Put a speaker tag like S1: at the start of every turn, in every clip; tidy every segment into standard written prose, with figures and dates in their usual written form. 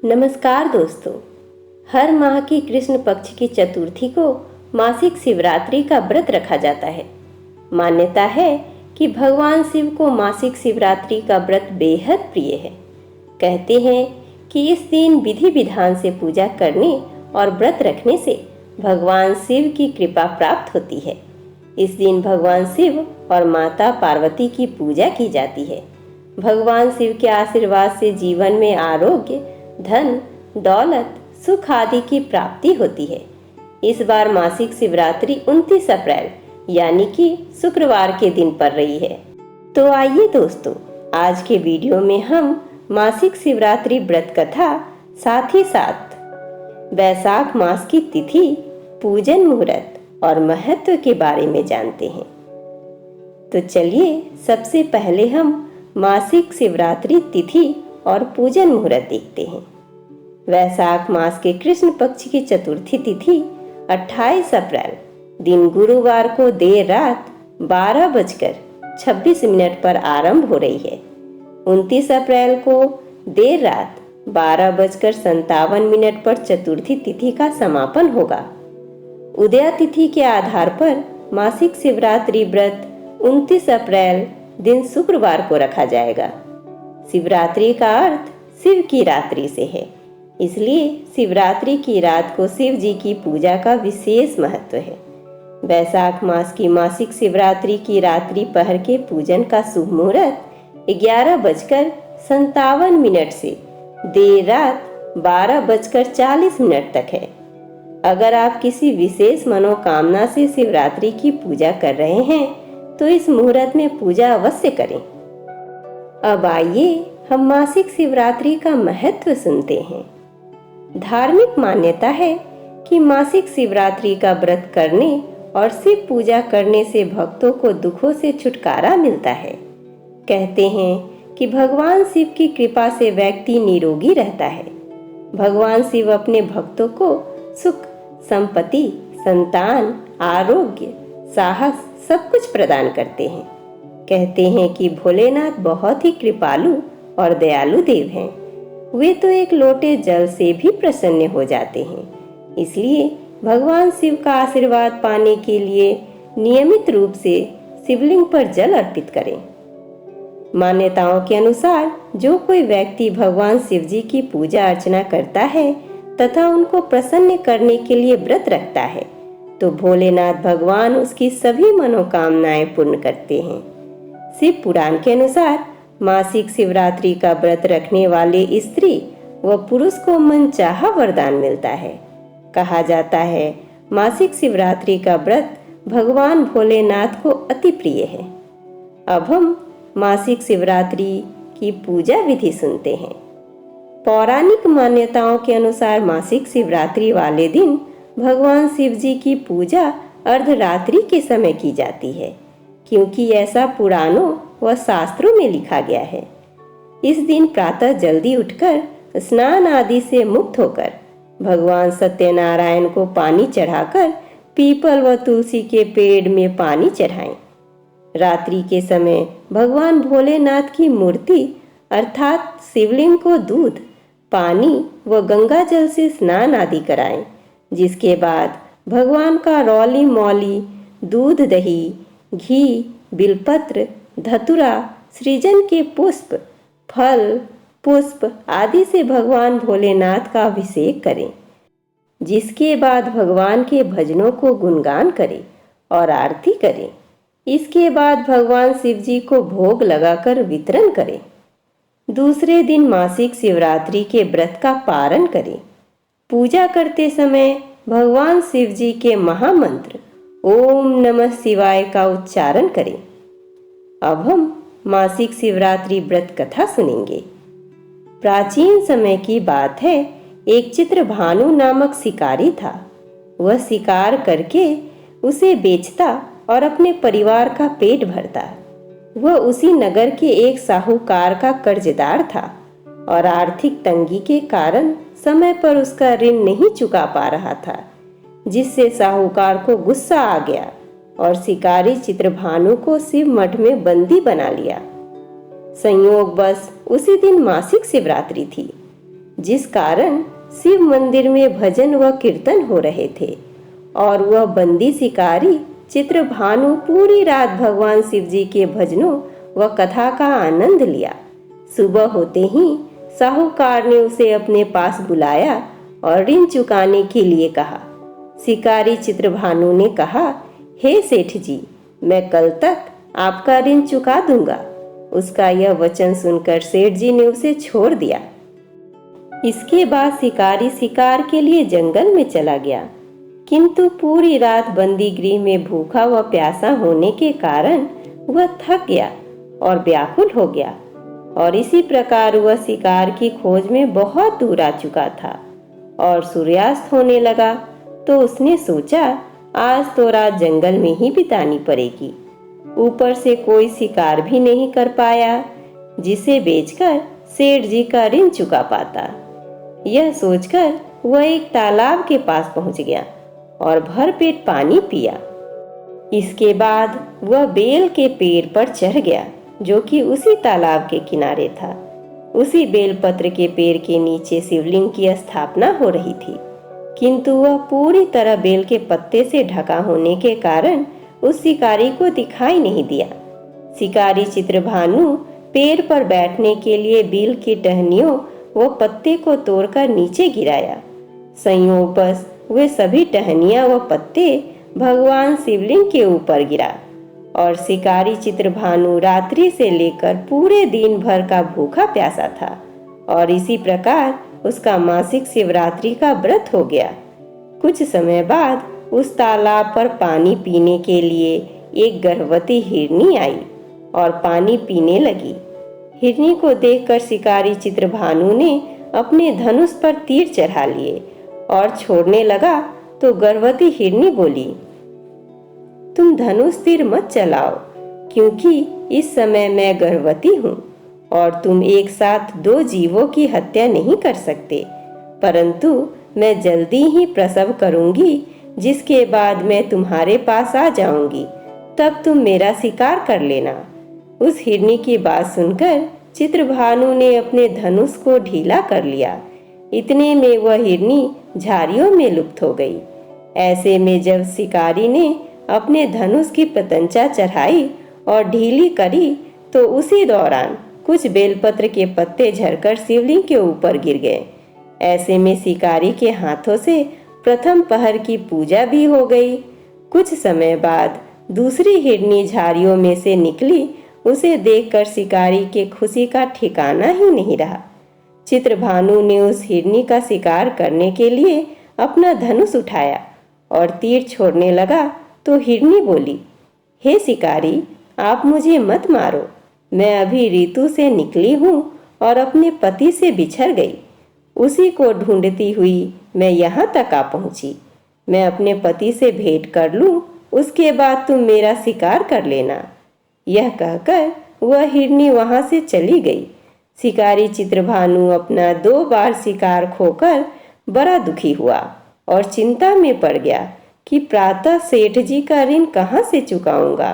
S1: नमस्कार दोस्तों। हर माह की कृष्ण पक्ष की चतुर्थी को मासिक शिवरात्रि का व्रत रखा जाता है। मान्यता है कि भगवान शिव को मासिक शिवरात्रि का व्रत बेहद प्रिय है। कहते हैं कि इस दिन विधि विधान से पूजा करने और व्रत रखने से भगवान शिव की कृपा प्राप्त होती है। इस दिन भगवान शिव और माता पार्वती की पूजा की जाती है। भगवान शिव के आशीर्वाद से जीवन में आरोग्य, धन, दौलत, सुख आदि की प्राप्ति होती है। इस बार मासिक शिवरात्रि 29 अप्रैल यानी कि शुक्रवार के दिन पड़ रही है। तो आइए दोस्तों, आज के वीडियो में हम मासिक शिवरात्रि व्रत कथा, साथ ही साथ वैशाख मास की तिथि, पूजन मुहूर्त और महत्व के बारे में जानते हैं। तो चलिए सबसे पहले हम मासिक शिवरात्रि तिथि और पूजन मुहूर्त देखते हैं। वैशाख मास के कृष्ण पक्ष की चतुर्थी तिथि 28 अप्रैल दिन गुरुवार को देर रात 12:26 पर आरंभ हो रही है। 29 अप्रैल को देर रात 12:57 पर चतुर्थी तिथि का समापन होगा। उदया तिथि के आधार पर मासिक शिवरात्रि व्रत 29 अप्रैल दिन शुक्रवार को रखा जाएगा। शिवरात्रि का अर्थ शिव की रात्रि से है, इसलिए शिवरात्रि की रात को शिव जी की पूजा का विशेष महत्व है। वैशाख मास की मासिक शिवरात्रि की रात्रि पहर के पूजन का शुभ मुहूर्त 11:57 से देर रात 12:40 तक है। अगर आप किसी विशेष मनोकामना से शिवरात्रि की पूजा कर रहे हैं तो इस मुहूर्त में पूजा अवश्य करें। अब आइए हम मासिक शिवरात्रि का महत्व सुनते हैं। धार्मिक मान्यता है कि मासिक शिवरात्रि का व्रत करने और शिव पूजा करने से भक्तों को दुखों से छुटकारा मिलता है। कहते हैं कि भगवान शिव की कृपा से व्यक्ति निरोगी रहता है। भगवान शिव अपने भक्तों को सुख, संपत्ति, संतान, आरोग्य, साहस सब कुछ प्रदान करते हैं। कहते हैं कि भोलेनाथ बहुत ही कृपालु और दयालु देव हैं। वे तो एक लोटे जल से भी प्रसन्न हो जाते हैं। इसलिए भगवान शिव का आशीर्वाद पाने के लिए नियमित रूप से शिवलिंग पर जल अर्पित करें। मान्यताओं के अनुसार जो कोई व्यक्ति भगवान शिव जी की पूजा अर्चना करता है तथा उनको प्रसन्न करने के लिए व्रत रखता है तो भोलेनाथ भगवान उसकी सभी मनोकामनाएं पूर्ण करते हैं। शिव पुराण के अनुसार मासिक शिवरात्रि का व्रत रखने वाले स्त्री व पुरुष को मनचाहा वरदान मिलता है। कहा जाता है मासिक शिवरात्रि का व्रत भगवान भोलेनाथ को अति प्रिय है। अब हम मासिक शिवरात्रि की पूजा विधि सुनते हैं। पौराणिक मान्यताओं के अनुसार मासिक शिवरात्रि वाले दिन भगवान शिव जी की पूजा अर्धरात्रि के समय की जाती है, क्योंकि ऐसा पुराणों व शास्त्रों में लिखा गया है। इस दिन प्रातः जल्दी उठकर स्नान आदि से मुक्त होकर भगवान सत्यनारायण को पानी चढ़ाकर पीपल व तुलसी के पेड़ में पानी चढ़ाएं। रात्रि के समय भगवान भोलेनाथ की मूर्ति अर्थात शिवलिंग को दूध, पानी व गंगा जल से स्नान आदि कराएं। जिसके बाद भगवान का रौली मौली, दूध, दही, घी, बिलपत्र, धतुरा, सृजन के पुष्प, फल, पुष्प आदि से भगवान भोलेनाथ का अभिषेक करें। जिसके बाद भगवान के भजनों को गुणगान करें और आरती करें। इसके बाद भगवान शिव जी को भोग लगाकर वितरण करें। दूसरे दिन मासिक शिवरात्रि के व्रत का पारण करें। पूजा करते समय भगवान शिव जी के महामंत्र ओम नमः शिवाय का उच्चारण करें। अब हम मासिक शिवरात्रि व्रत कथा सुनेंगे। प्राचीन समय की बात है, एक चित्रभानु नामक शिकारी था। वह शिकार करके उसे बेचता और अपने परिवार का पेट भरता। वह उसी नगर के एक साहूकार का कर्जदार था और आर्थिक तंगी के कारण समय पर उसका ऋण नहीं चुका पा रहा था, जिससे साहूकार को गुस्सा आ गया और शिकारी चित्रभानु को शिव मठ में बंदी बना लिया। संयोगवश उसी दिन मासिक शिवरात्रि थी। जिस कारण शिव मंदिर में भजन व कीर्तन हो रहे थे और वह बंदी शिकारी चित्रभानु पूरी रात भगवान शिव जी के भजनों व कथा का आनंद लिया। सुबह होते ही साहूकार ने उसे अपने पास बुलाया और ऋण चुकाने के लिए कहा। शिकारी चित्रभानु ने कहा, हे सेठ जी, मैं कल तक आपका ऋण चुका दूंगा। उसका यह वचन सुनकर सेठ जी ने उसे छोड़ दिया। इसके बाद शिकारी शिकार के लिए जंगल में चला गया, किंतु पूरी रात बंदी गृह में भूखा व प्यासा होने के कारण वह थक गया और व्याकुल हो गया और इसी प्रकार वह शिकार की खोज में बहुत दूर आ चुका था और सूर्यास्त होने लगा तो उसने सोचा आज तो रात जंगल में ही बितानी पड़ेगी। ऊपर से कोई शिकार भी नहीं कर पाया जिसे बेचकर सेठ जी का ऋण चुका पाता। यह सोचकर वह एक तालाब के पास पहुंच गया और भरपेट पानी पिया। इसके बाद वह बेल के पेड़ पर चढ़ गया जो कि उसी तालाब के किनारे था। उसी बेलपत्र के पेड़ के नीचे शिवलिंग की स्थापना हो रही थी, किंतु वह पूरी तरह बेल के पत्ते से ढका होने के कारण उस शिकारी को दिखाई नहीं दिया। शिकारी चित्रभानु पेड़ पर बैठने के लिए बेल की टहनियों व पत्ते को तोड़कर नीचे गिराया। संयोगवश वे सभी टहनियां व पत्ते भगवान शिवलिंग के ऊपर गिरा और शिकारी चित्रभानु रात्रि से लेकर पूरे दिन भर का भूखा प्यासा था और इसी प्रकार उसका मासिक शिवरात्रि का व्रत हो गया। कुछ समय बाद उस तालाब पर पानी पीने के लिए एक गर्भवती हिरनी आई और पानी पीने लगी। हिरनी को देखकर शिकारी चित्रभानु ने अपने धनुष पर तीर चढ़ा लिए और छोड़ने लगा तो गर्भवती हिरनी बोली, तुम धनुष तीर मत चलाओ क्योंकि इस समय मैं गर्भवती हूँ और तुम एक साथ दो जीवों की हत्या नहीं कर सकते, परंतु मैं जल्दी ही प्रसव करूंगी जिसके बाद मैं तुम्हारे पास आ जाऊंगी, तब तुम मेरा शिकार कर लेना। उस हिरनी की बात सुनकर चित्रभानु ने अपने धनुष को ढीला कर लिया। इतने में वह हिरनी झाड़ियों में लुप्त हो गई। ऐसे में जब शिकारी ने अपने धनुष की प्रतंचा चढ़ाई और ढीली करी तो उसी दौरान कुछ बेलपत्र के पत्ते झड़कर शिवलिंग के ऊपर गिर गए। ऐसे में शिकारी के हाथों से प्रथम पहर की पूजा भी हो गई। कुछ समय बाद दूसरी हिरनी झाड़ियों में से निकली। उसे देखकर शिकारी के खुशी का ठिकाना ही नहीं रहा। चित्रभानु ने उस हिरनी का शिकार करने के लिए अपना धनुष उठाया और तीर छोड़ने लगा तो हिरनी बोली, हे शिकारी, आप मुझे मत मारो, मैं अभी ऋतु से निकली हूँ और अपने पति से बिछड़ गई। उसी को ढूंढती हुई मैं यहाँ तक आ पहुँची। मैं अपने पति से भेंट कर लूँ, उसके बाद तुम मेरा शिकार कर लेना। यह कहकर वह हिरनी वहां से चली गई। शिकारी चित्रभानु अपना 2 बार शिकार खोकर बड़ा दुखी हुआ और चिंता में पड़ गया कि प्रातः सेठ जी का ऋण कहाँ से चुकाऊंगा।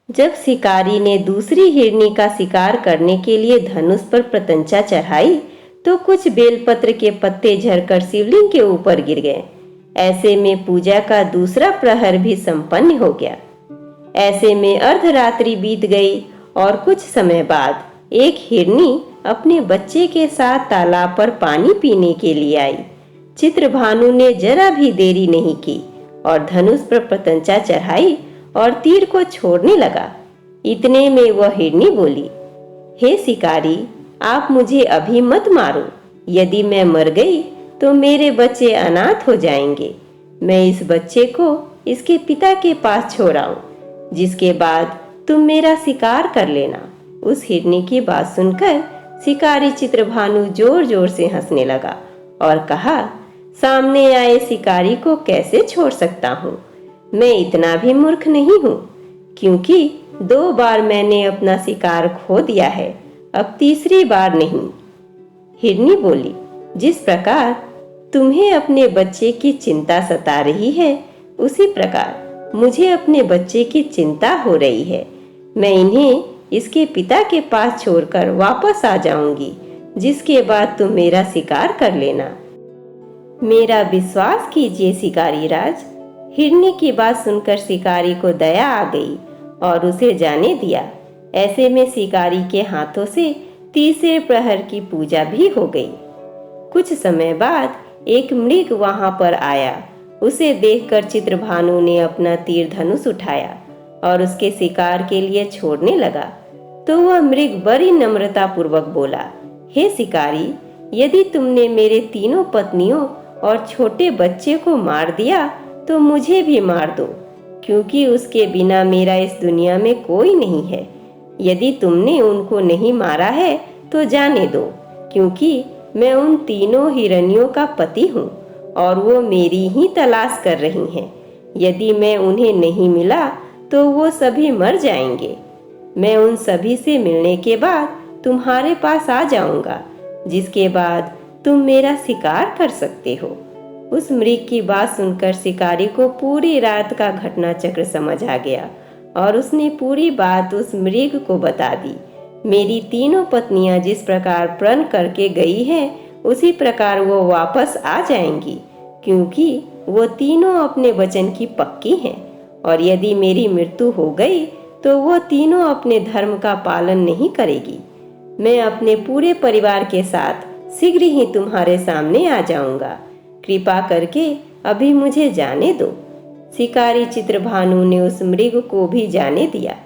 S1: जब शिकारी ने दूसरी हिरनी का शिकार करने के लिए धनुष पर प्रतंचा चढ़ाई तो कुछ बेलपत्र के पत्ते झड़कर शिवलिंग के ऊपर गिर गए। ऐसे में पूजा का दूसरा प्रहर भी संपन्न हो गया। ऐसे में अर्धरात्रि बीत गई और कुछ समय बाद एक हिरनी अपने बच्चे के साथ तालाब पर पानी पीने के लिए आई। चित्रभानु ने जरा भी देरी नहीं की और धनुष पर प्रतंचा चढ़ाई और तीर को छोड़ने लगा। इतने में वह हिरनी बोली, हे शिकारी, आप मुझे अभी मत मारो। यदि मैं मर गई तो मेरे बच्चे अनाथ हो जाएंगे। मैं इस बच्चे को इसके पिता के पास छोड़ाऊं, जिसके बाद तुम मेरा शिकार कर लेना। उस हिरनी की बात सुनकर शिकारी चित्रभानु जोर जोर से हंसने लगा और कहा, सामने आए शिकारी को कैसे छोड़ सकता हूँ? मैं इतना भी मूर्ख नहीं हूँ, क्योंकि 2 बार मैंने अपना शिकार खो दिया है, अब तीसरी बार नहीं। हिरनी बोली, जिस प्रकार तुम्हें अपने बच्चे की चिंता सता रही है, उसी प्रकार मुझे अपने बच्चे की चिंता हो रही है। मैं इन्हें इसके पिता के पास छोड़कर वापस आ जाऊंगी, जिसके बाद तुम मेरा शिकार कर लेना। मेरा विश्वास कीजिए शिकारी राज। हिरनी की बात सुनकर शिकारी को दया आ गई और उसे जाने दिया। ऐसे में शिकारी के हाथों से तीसरे प्रहर की पूजा भी हो गई। कुछ समय बाद एक मृग वहां पर आया। उसे देखकर चित्रभानु ने अपना तीर धनुष उठाया और उसके शिकार के लिए छोड़ने लगा। तो वह मृग बड़ी नम्रता पूर्वक बोला, हे शिकारी, यदि तुमने मेरे तीनों पत्नियों और छोटे बच्चे को मार दिया तो मुझे भी मार दो, क्योंकि उसके बिना मेरा इस दुनिया में कोई नहीं है। यदि तुमने उनको नहीं मारा है तो जाने दो, क्योंकि मैं उन तीनों हिरनियों का पति हूँ और वो मेरी ही तलाश कर रही हैं। यदि मैं उन्हें नहीं मिला तो वो सभी मर जाएंगे। मैं उन सभी से मिलने के बाद तुम्हारे पास आ जाऊंगा, जिसके बाद तुम मेरा शिकार कर सकते हो। उस मृग की बात सुनकर शिकारी को पूरी रात का घटना चक्र समझ आ गया और उसने पूरी बात उस मृग को बता दी। मेरी तीनों पत्नियां जिस प्रकार प्रण करके गई हैं, उसी प्रकार वो वापस आ जाएंगी, क्योंकि वो तीनों अपने वचन की पक्की हैं। और यदि मेरी मृत्यु हो गई तो वो तीनों अपने धर्म का पालन नहीं करेगी। मैं अपने पूरे परिवार के साथ शीघ्र ही तुम्हारे सामने आ जाऊंगा। कृपा करके अभी मुझे जाने दो। शिकारी चित्रभानु ने उस मृग को भी जाने दिया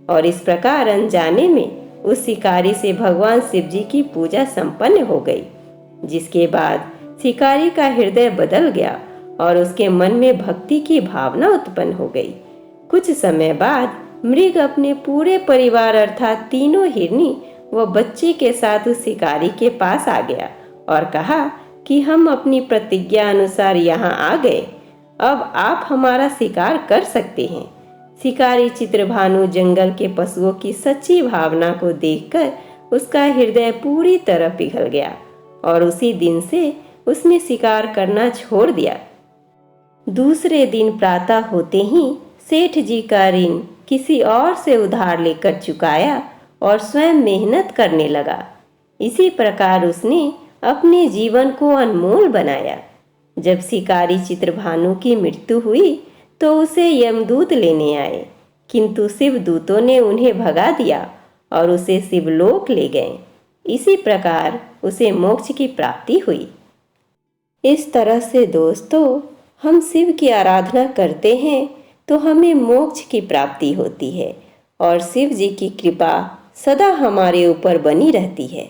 S1: और इस प्रकार अनजाने में उस शिकारी से भगवान शिव जी की पूजा संपन्न हो गई। जिसके बाद शिकारी का हृदय बदल गया और उसके मन में भक्ति की भावना उत्पन्न हो गई। कुछ समय बाद मृग अपने पूरे परिवार अर्थात तीनों हिरनी व बच्चे के साथ उस शिकारी के पास आ गया और कहा कि हम अपनी प्रतिज्ञा अनुसार यहाँ आ गए, अब आप हमारा शिकार कर सकते हैं। शिकारी चित्रभानु जंगल के पशुओं की सच्ची भावना को देखकर उसका हृदय पूरी तरह पिघल गया और उसी दिन से उसने शिकार करना छोड़ दिया। दूसरे दिन प्रातः होते ही सेठ जी का ऋण किसी और से उधार लेकर चुकाया और स्वयं मेहनत करने लगा। इसी प्रकार उसने अपने जीवन को अनमोल बनाया। जब शिकारी चित्रभानु की मृत्यु हुई तो उसे यमदूत लेने आए, किंतु शिवदूतों ने उन्हें भगा दिया और उसे शिवलोक ले गए। इसी प्रकार उसे मोक्ष की प्राप्ति हुई। इस तरह से दोस्तों, हम शिव की आराधना करते हैं तो हमें मोक्ष की प्राप्ति होती है और शिव जी की कृपा सदा हमारे ऊपर बनी रहती है।